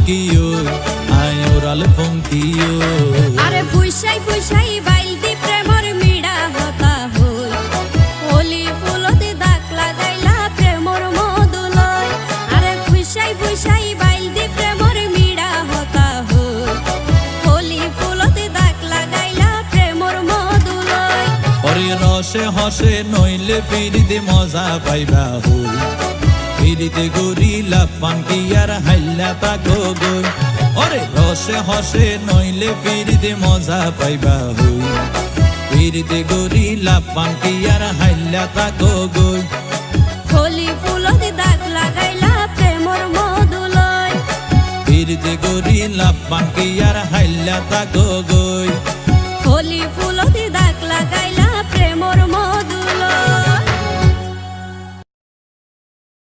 কিও আয় ওরাল ফঙ্কিও আরে ফুইসাই ফুইসাই বাইলতি প্রেমর মিড়া হতা হই হোলি ফুলতে দাগ লাগাইলা প্রেমর মধুলয় আরে ফুইসাই ফুইসাই বাইলতি প্রেমর মিড়া হতা হই হোলি ফুলতে দাগ লাগাইলা প্রেমর মধুলয় ওরে রসে হসে নইলে ফিরিতে মজা পাইবা হই ফিরিতে গরিলা পাঙ্কি আর হাইলা তাকো গই ওরে রসে হসে নইলে ফিরিতে মজা পাইবা হই ফিরিতে গরিলা পাঙ্কি আর হাইলা তাকো গই হোলি ফুলতে দাগ লাগাইলা প্রেমর মধুলয় ফিরিতে গরিলা পাঙ্কি আর হাইলা তাকো গই।